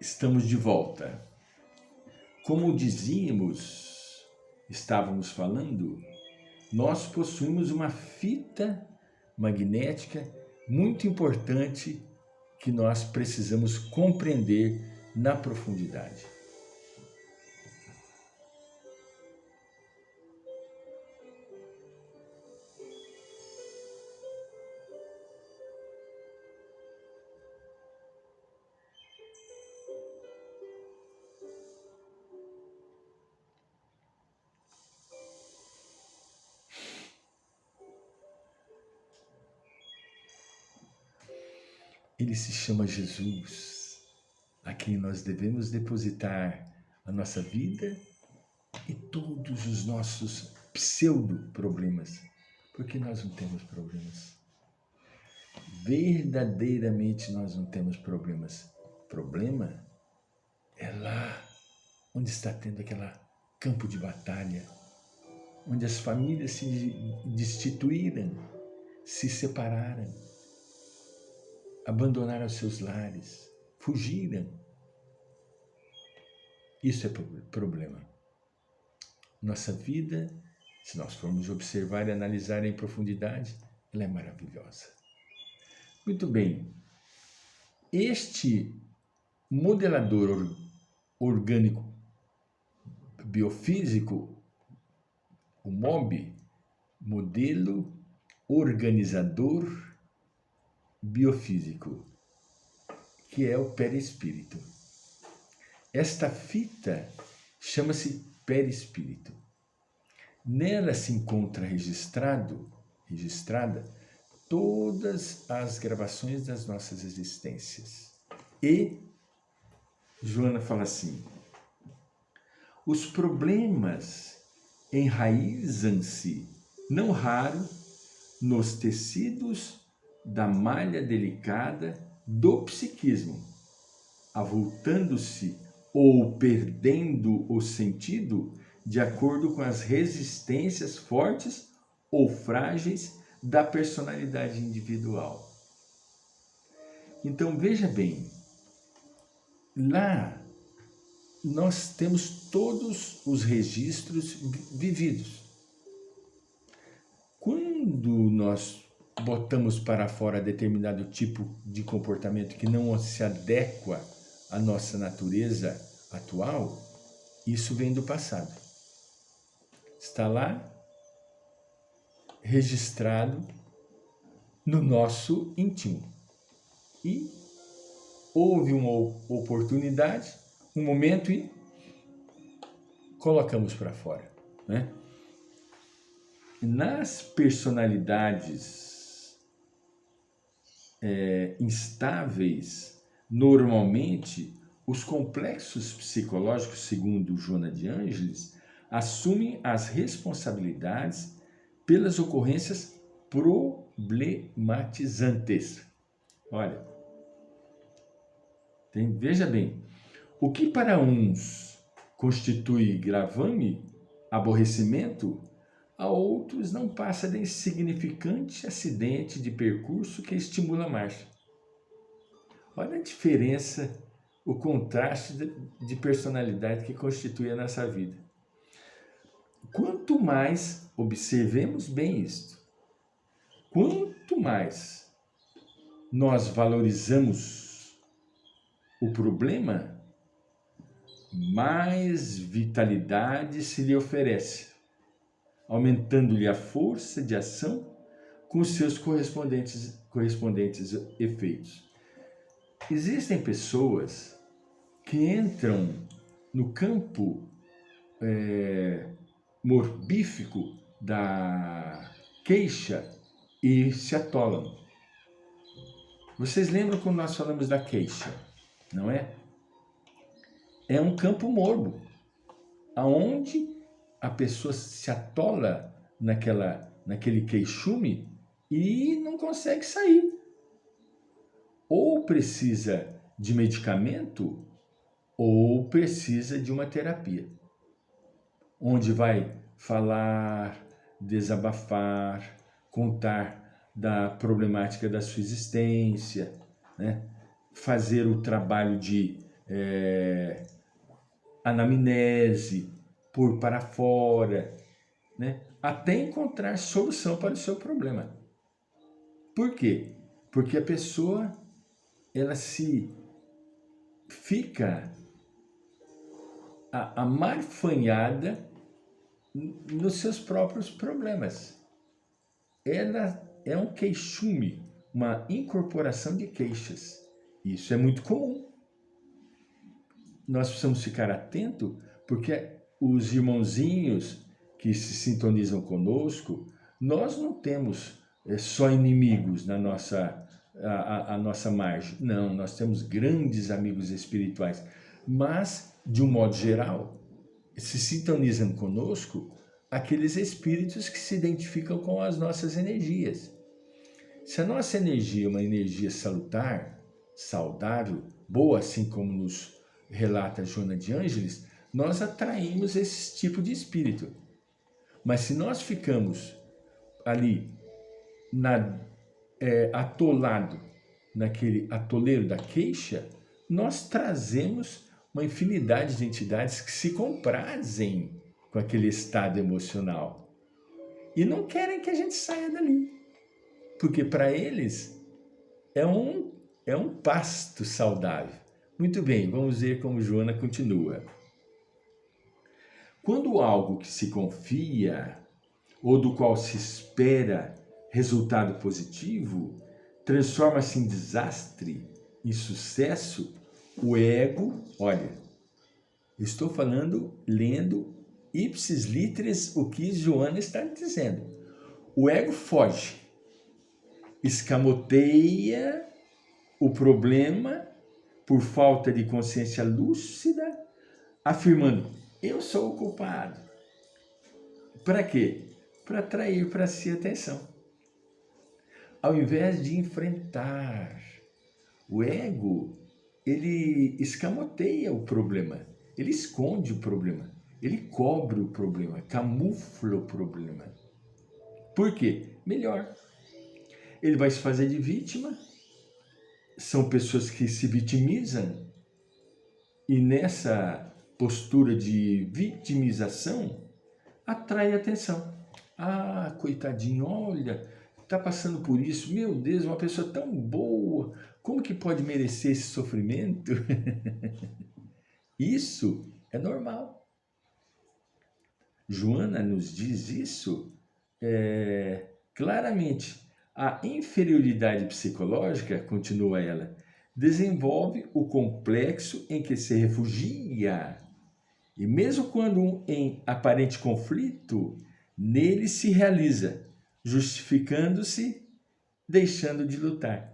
Estamos de volta. Como estávamos falando, nós possuímos uma fita magnética muito importante que nós precisamos compreender na profundidade. Ele se chama Jesus, a quem nós devemos depositar a nossa vida e todos os nossos pseudo-problemas, porque nós não temos problemas. Verdadeiramente nós não temos problemas. Problema é lá onde está tendo aquele campo de batalha, onde as famílias se destituíram, se separaram, abandonaram seus lares, fugiram. Isso é problema. Nossa vida, se nós formos observar e analisar em profundidade, ela é maravilhosa. Muito bem. Este modelador orgânico biofísico, o MOB, modelo organizador biofísico, que é o perispírito. Esta fita chama-se perispírito. Nela se encontra registrada todas as gravações das nossas existências. E Joana fala assim: os problemas enraizam-se, não raro, nos tecidos da malha delicada do psiquismo, avultando-se ou perdendo o sentido de acordo com as resistências fortes ou frágeis da personalidade individual. Então veja bem, lá nós temos todos os registros vividos. Quando nós botamos para fora determinado tipo de comportamento que não se adequa à nossa natureza atual, isso vem do passado. Está lá registrado no nosso íntimo. E houve uma oportunidade, um momento e colocamos para fora, né? Nas personalidades instáveis, normalmente, os complexos psicológicos, segundo Joana de Ângeles, assumem as responsabilidades pelas ocorrências problematizantes. Olha, veja bem, o que para uns constitui gravame, aborrecimento, a outros não passa de insignificante acidente de percurso que estimula a marcha. Olha a diferença, o contraste de personalidade que constitui a nossa vida. Quanto mais observemos bem isto, quanto mais nós valorizamos o problema, mais vitalidade se lhe oferece, aumentando-lhe a força de ação com os seus correspondentes efeitos. Existem pessoas que entram no campo morbífico da queixa e se atolam. Vocês lembram quando nós falamos da queixa, não é? É um campo morbo, aonde a pessoa se atola naquele queixume e não consegue sair. Ou precisa de medicamento, ou precisa de uma terapia, onde vai falar, desabafar, contar da problemática da sua existência, né? Fazer o trabalho de anamnese, pôr para fora, né? Até encontrar solução para o seu problema. Por quê? Porque a pessoa, ela se fica amarfanhada nos seus próprios problemas. Ela é um queixume, uma incorporação de queixas. Isso é muito comum. Nós precisamos ficar atentos, porque os irmãozinhos que se sintonizam conosco, nós não temos só inimigos na a nossa margem. Não, nós temos grandes amigos espirituais. Mas, de um modo geral, se sintonizam conosco aqueles espíritos que se identificam com as nossas energias. Se a nossa energia é uma energia salutar, saudável, boa, assim como nos relata Joana de Ângeles, nós atraímos esse tipo de espírito. Mas se nós ficamos ali atolado naquele atoleiro da queixa, nós trazemos uma infinidade de entidades que se comprazem com aquele estado emocional e não querem que a gente saia dali, porque para eles é um pasto saudável. Muito bem, vamos ver como Joana continua. Quando algo que se confia ou do qual se espera resultado positivo transforma-se em desastre, em sucesso, o ego, olha, estou falando, lendo ipsis literis o que Joana está dizendo. O ego foge, escamoteia o problema por falta de consciência lúcida, afirmando, eu sou o culpado. Para quê? Para atrair para si atenção. Ao invés de enfrentar, o ego, ele escamoteia o problema, ele esconde o problema, ele cobre o problema, camufla o problema. Por quê? Melhor. Ele vai se fazer de vítima, são pessoas que se vitimizam, e nessa postura de vitimização, atrai atenção. Ah, coitadinho, olha, está passando por isso, meu Deus, uma pessoa tão boa, como que pode merecer esse sofrimento? Isso é normal. Joana nos diz isso claramente. A inferioridade psicológica, continua ela, desenvolve o complexo em que se refugia. E mesmo quando em aparente conflito, nele se realiza, justificando-se, deixando de lutar.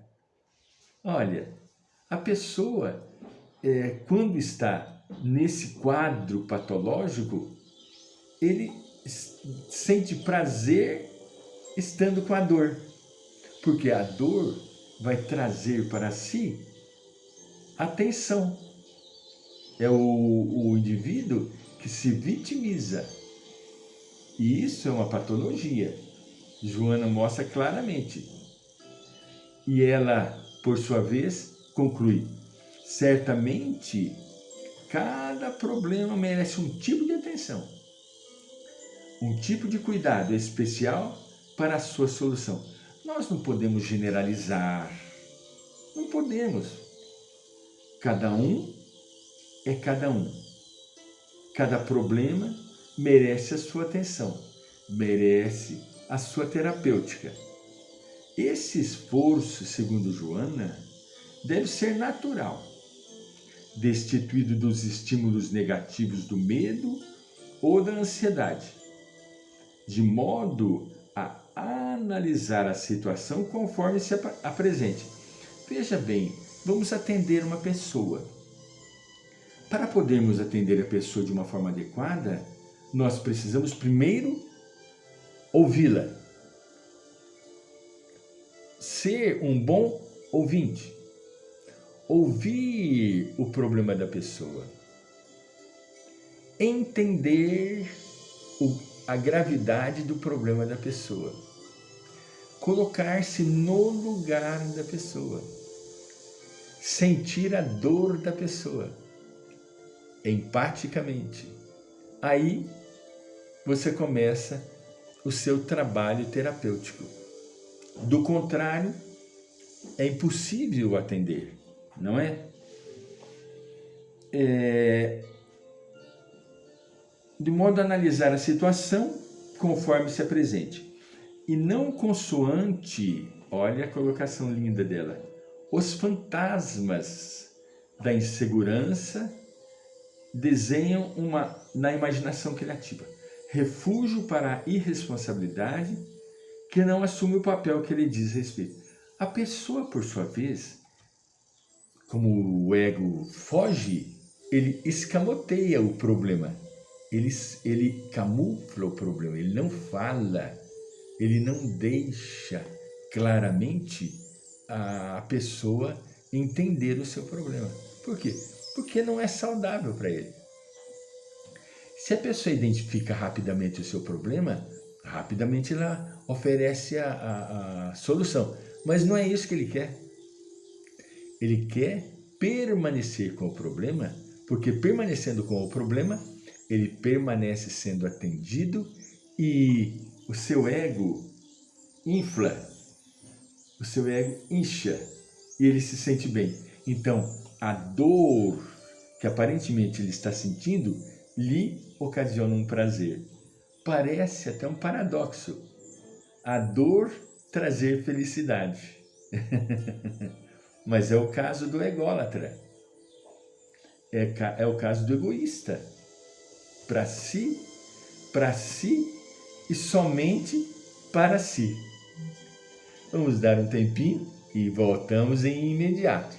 Olha, a pessoa, quando está nesse quadro patológico, ele sente prazer estando com a dor, porque a dor vai trazer para si atenção. É o indivíduo que se vitimiza. E isso é uma patologia. Joana mostra claramente. E ela, por sua vez, conclui: certamente, cada problema merece um tipo de atenção, um tipo de cuidado especial para a sua solução. Nós não podemos generalizar. Não podemos. Cada um é cada um. Cada problema merece a sua atenção, merece a sua terapêutica. Esse esforço, segundo Joana, deve ser natural, destituído dos estímulos negativos do medo ou da ansiedade, de modo a analisar a situação conforme se apresente. Veja bem, vamos atender uma pessoa. Para podermos atender a pessoa de uma forma adequada, nós precisamos primeiro ouvi-la. Ser um bom ouvinte. Ouvir o problema da pessoa. Entender a gravidade do problema da pessoa. Colocar-se no lugar da pessoa. sentir a dor da pessoa, empaticamente. Aí você começa o seu trabalho terapêutico. Do contrário, é impossível atender, não é? De modo a analisar a situação conforme se apresente. E não consoante, olha a colocação linda dela, os fantasmas da insegurança desenham na imaginação criativa refúgio para a irresponsabilidade que não assume o papel que lhe diz respeito. A pessoa, por sua vez, como o ego foge, ele escamoteia o problema, ele camufla o problema, ele não fala, ele não deixa claramente a pessoa entender o seu problema. Por quê? Porque não é saudável para ele. Se a pessoa identifica rapidamente o seu problema, rapidamente ela oferece a solução. Mas não é isso que ele quer. Ele quer permanecer com o problema, porque permanecendo com o problema, ele permanece sendo atendido e o seu ego infla, o seu ego incha e ele se sente bem. Então, a dor que aparentemente ele está sentindo lhe ocasiona um prazer. Parece até um paradoxo. A dor trazer felicidade. Mas é o caso do ególatra. É o caso do egoísta. Para si e somente para si. Vamos dar um tempinho e voltamos em imediato.